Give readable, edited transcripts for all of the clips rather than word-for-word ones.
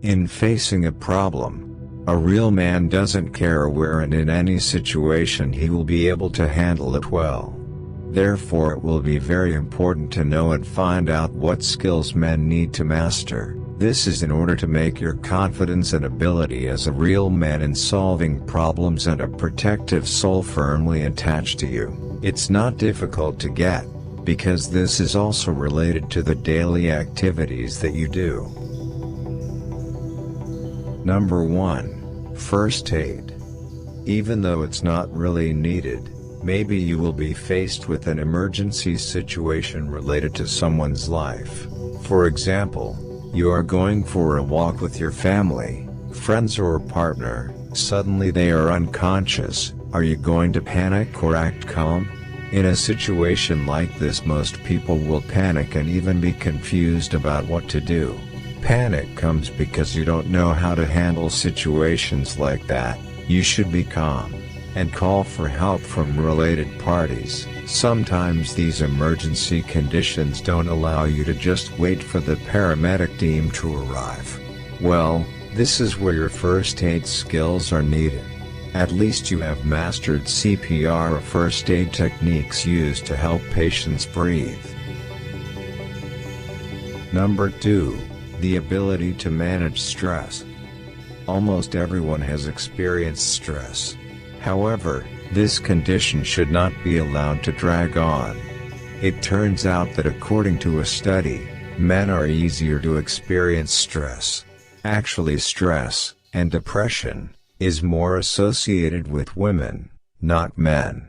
In facing a problem, a real man doesn't care where and in any situation he will be able to handle it well. Therefore it will be very important to know and find out what skills men need to master. This is in order to make your confidence and ability as a real man in solving problems and a protective soul firmly attached to you. It's not difficult to get, because this is also related to the daily activities that you do. Number 1. First aid. Even though it's not really needed, maybe you will be faced with an emergency situation related to someone's life. For example, you are going for a walk with your family, friends or partner, suddenly they are unconscious. Are you going to panic or act calm? In a situation like this, most people will panic and even be confused about what to do. Panic comes because you don't know how to handle situations like that. You should be calm and call for help from related parties. Sometimes these emergency conditions don't allow you to just wait for the paramedic team to arrive. Well, this is where your first aid skills are needed. At least you have mastered CPR or first aid techniques used to help patients breathe. Number 2. The ability to manage stress. Almost everyone has experienced stress. However, this condition should not be allowed to drag on. It turns out that according to a study, men are easier to experience stress. Actually, stress and depression is more associated with women, not men.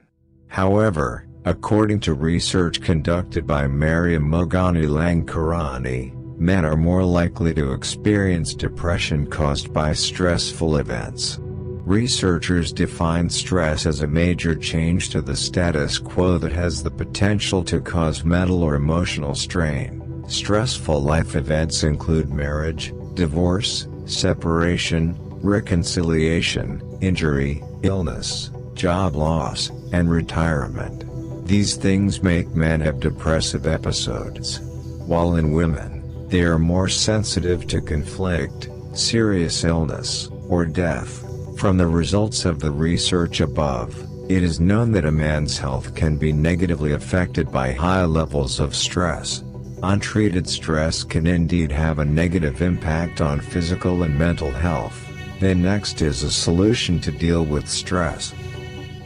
However, according to research conducted by Mariam Mogani Langkarani, men are more likely to experience depression caused by stressful events. Researchers define stress as a major change to the status quo that has the potential to cause mental or emotional strain. Stressful life events include marriage, divorce, separation, reconciliation, injury, illness, job loss, and retirement. These things make men have depressive episodes, while in women, they are more sensitive to conflict, serious illness, or death. From the results of the research above, it is known that a man's health can be negatively affected by high levels of stress. Untreated stress can indeed have a negative impact on physical and mental health. Then next is a solution to deal with stress.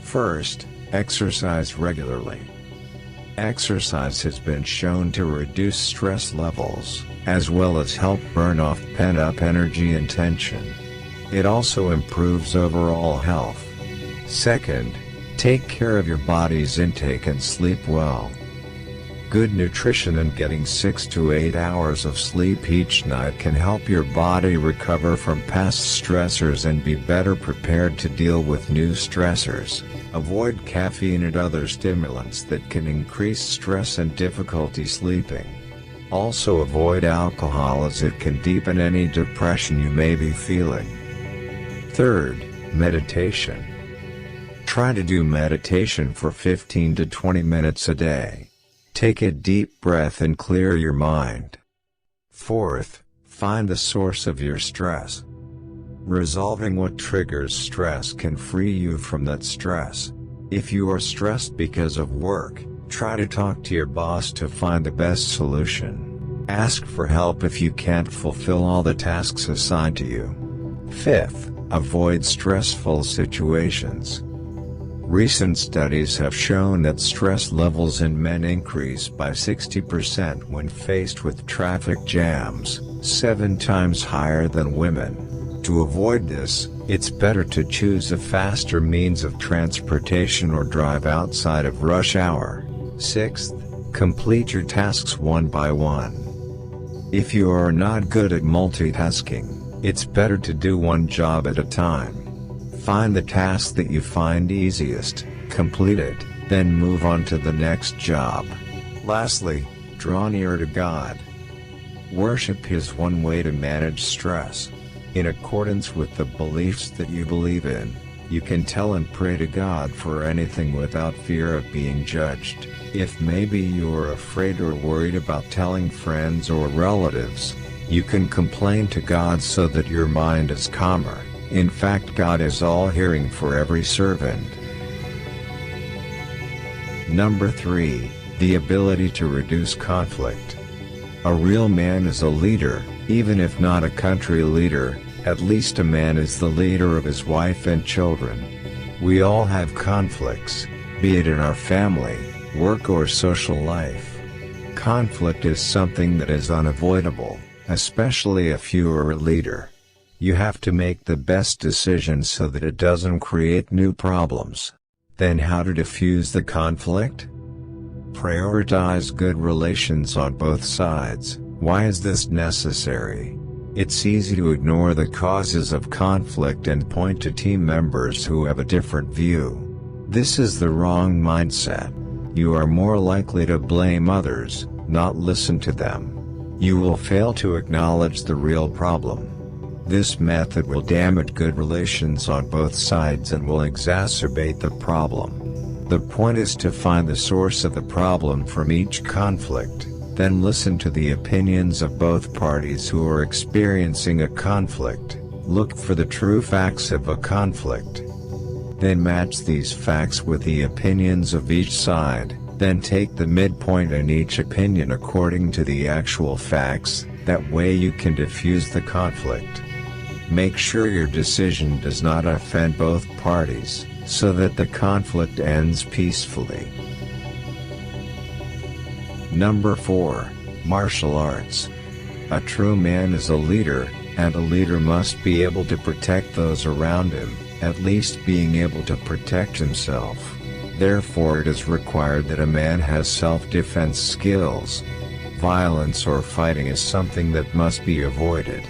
First, exercise regularly. Exercise has been shown to reduce stress levels, as well as help burn off pent-up energy and tension. It also improves overall health. Second, take care of your body's intake and sleep well. Good nutrition and getting 6 to 8 hours of sleep each night can help your body recover from past stressors and be better prepared to deal with new stressors. Avoid caffeine and other stimulants that can increase stress and difficulty sleeping. Also avoid alcohol, as it can deepen any depression you may be feeling. Third, meditation. Try to do meditation for 15 to 20 minutes a day. Take a deep breath and clear your mind. Fourth, find the source of your stress. Resolving what triggers stress can free you from that stress. If you are stressed because of work, try to talk to your boss to find the best solution. Ask for help if you can't fulfill all the tasks assigned to you. Fifth, avoid stressful situations. Recent studies have shown that stress levels in men increase by 60% when faced with traffic jams, 7 times higher than women. To avoid this, it's better to choose a faster means of transportation or drive outside of rush hour. Sixth, complete your tasks one by one. If you are not good at multitasking, it's better to do one job at a time. Find the task that you find easiest, complete it, then move on to the next job. Lastly, draw near to God. Worship is one way to manage stress. In accordance with the beliefs that you believe in, you can tell and pray to God for anything without fear of being judged. If maybe you are afraid or worried about telling friends or relatives, You can complain to God so that your mind is calmer. In fact, God is all-hearing for every servant. Number 3. The ability to reduce conflict. A real man is a leader, even if not a country leader. At least a man is the leader of his wife and children. We all have conflicts, be it in our family, work or social life. Conflict is something that is unavoidable, especially if you are a leader. You have to make the best decision so that it doesn't create new problems. Then how to diffuse the conflict? Prioritize good relations on both sides. Why is this necessary? It's easy to ignore the causes of conflict and point to team members who have a different view. This is the wrong mindset. You are more likely to blame others, not listen to them. You will fail to acknowledge the real problem. This method will damage good relations on both sides and will exacerbate the problem. The point is to find the source of the problem from each conflict, then listen to the opinions of both parties who are experiencing a conflict. Look for the true facts of a conflict. Then match these facts with the opinions of each side, then take the midpoint in each opinion according to the actual facts. That way you can diffuse the conflict. Make sure your decision does not offend both parties, so that the conflict ends peacefully. Number 4. Martial arts. A true man is a leader, and a leader must be able to protect those around him, at least being able to protect himself. Therefore it is required that a man has self-defense skills. Violence or fighting is something that must be avoided.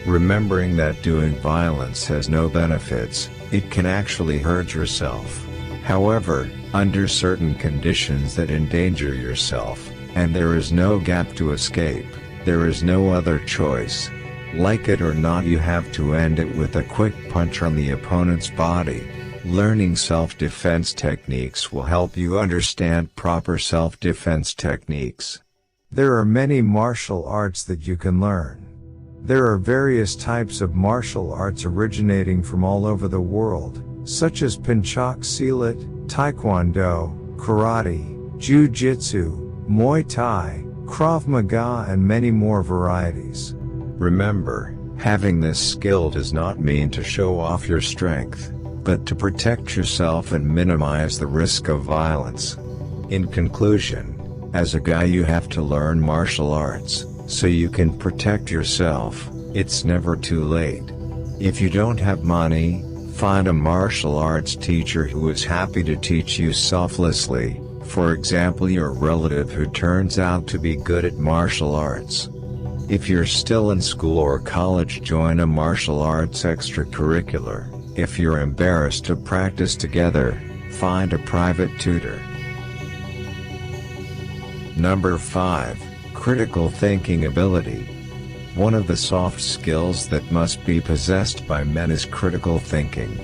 Remembering that doing violence has no benefits, it can actually hurt yourself. However, under certain conditions that endanger yourself, and there is no gap to escape, there is no other choice. Like it or not, you have to end it with a quick punch on the opponent's body. Learning self-defense techniques will help you understand proper self-defense techniques. There are many martial arts that you can learn. There are various types of martial arts originating from all over the world, such as Pencak Silat, Taekwondo, Karate, Jiu-Jitsu, Muay Thai, Krav Maga and many more varieties. Remember, having this skill does not mean to show off your strength, but to protect yourself and minimize the risk of violence. In conclusion, as a guy you have to learn martial arts, so you can protect yourself. It's never too late. If you don't have money, find a martial arts teacher who is happy to teach you selflessly, for example your relative who turns out to be good at martial arts. If you're still in school or college, join a martial arts extracurricular. If you're embarrassed to practice together, find a private tutor. Number 5. Critical thinking ability. One of the soft skills that must be possessed by men is critical thinking.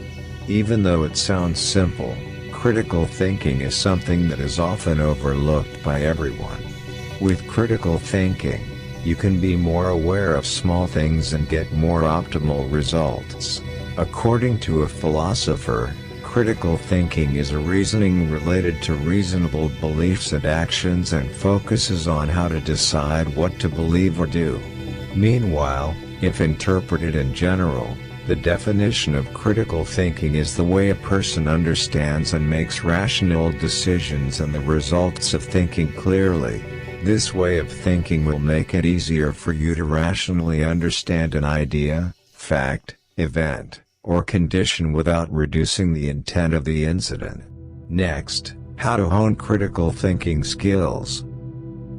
Even though it sounds simple, critical thinking is something that is often overlooked by everyone. With critical thinking, you can be more aware of small things and get more optimal results. According to a philosopher, critical thinking is a reasoning related to reasonable beliefs and actions and focuses on how to decide what to believe or do. Meanwhile, if interpreted in general, the definition of critical thinking is the way a person understands and makes rational decisions and the results of thinking clearly. This way of thinking will make it easier for you to rationally understand an idea, fact, event, or condition without reducing the intent of the incident. Next, how to hone critical thinking skills.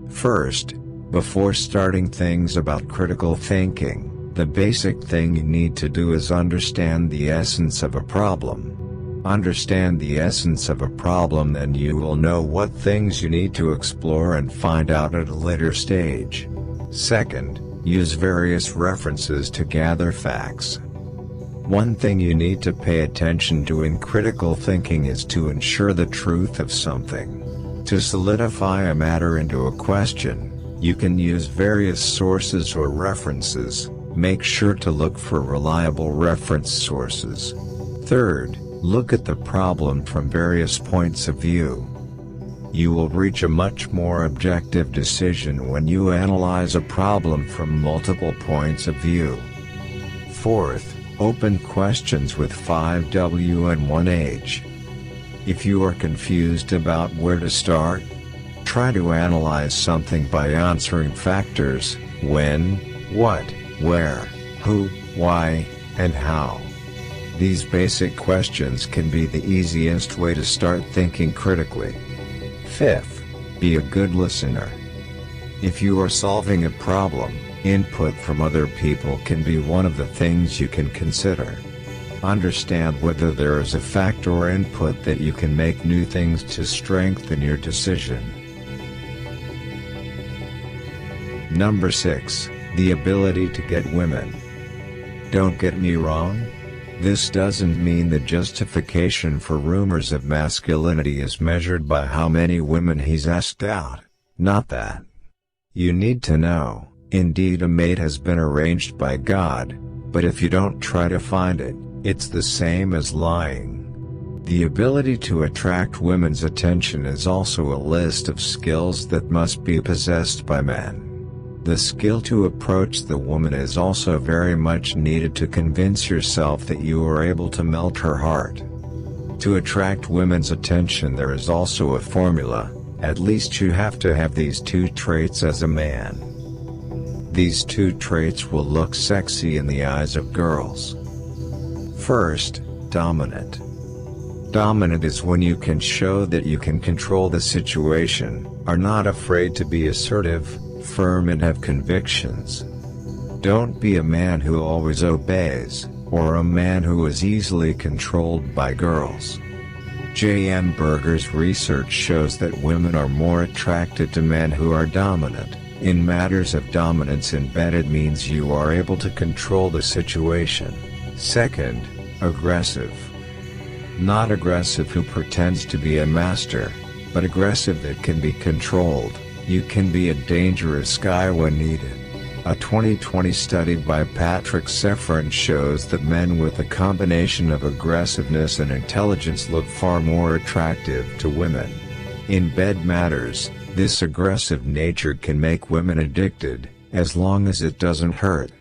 First, before starting things about critical thinking, the basic thing you need to do is understand the essence of a problem. Understand the essence of a problem, then you will know what things you need to explore and find out at a later stage. Second, use various references to gather facts. One thing you need to pay attention to in critical thinking is to ensure the truth of something. To solidify a matter into a question, You can use various sources or references. Make sure to look for reliable reference sources. Third, look at the problem from various points of view. You will reach a much more objective decision when you analyze a problem from multiple points of view. Fourth, open questions with 5W and 1H. If you are confused about where to start, try to analyze something by answering factors: when, what, where, who, why, and how. These basic questions can be the easiest way to start thinking critically. Fifth, be a good listener. If you are solving a problem, input from other people can be one of the things you can consider. Understand whether there is a fact or input that you can make new things to strengthen your decision. Number 6, the ability to get women. Don't get me wrong. This doesn't mean the justification for rumors of masculinity is measured by how many women he's asked out. Not that. You need to know, indeed a mate has been arranged by God, but if you don't try to find it, it's the same as lying. The ability to attract women's attention is also a list of skills that must be possessed by men. The skill to approach the woman is also very much needed to convince yourself that you are able to melt her heart. To attract women's attention, there is also a formula: at least you have to have these 2 traits as a man. These 2 traits will look sexy in the eyes of girls. First, dominant. Dominant is when you can show that you can control the situation, are not afraid to be assertive, firm, and have convictions. Don't be a man who always obeys, or a man who is easily controlled by girls. J.M. Berger's research shows that women are more attracted to men who are dominant. In matters of dominance, embedded means you are able to control the situation. Second, aggressive. Not aggressive who pretends to be a master, but aggressive that can be controlled. You can be a dangerous guy when needed. A 2020 study by Patrick Sefrin shows that men with a combination of aggressiveness and intelligence look far more attractive to women. In bed matters, this aggressive nature can make women addicted, as long as it doesn't hurt.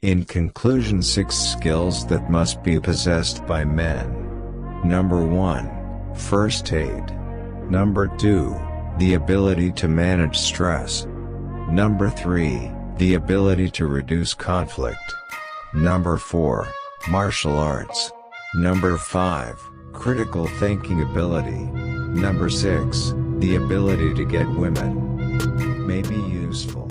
In conclusion, 6 skills that must be possessed by men. Number 1, first aid. Number 2, the ability to manage stress. Number 3, the ability to reduce conflict. Number 4, martial arts. Number 5, critical thinking ability. Number 6, the ability to get women. May be useful.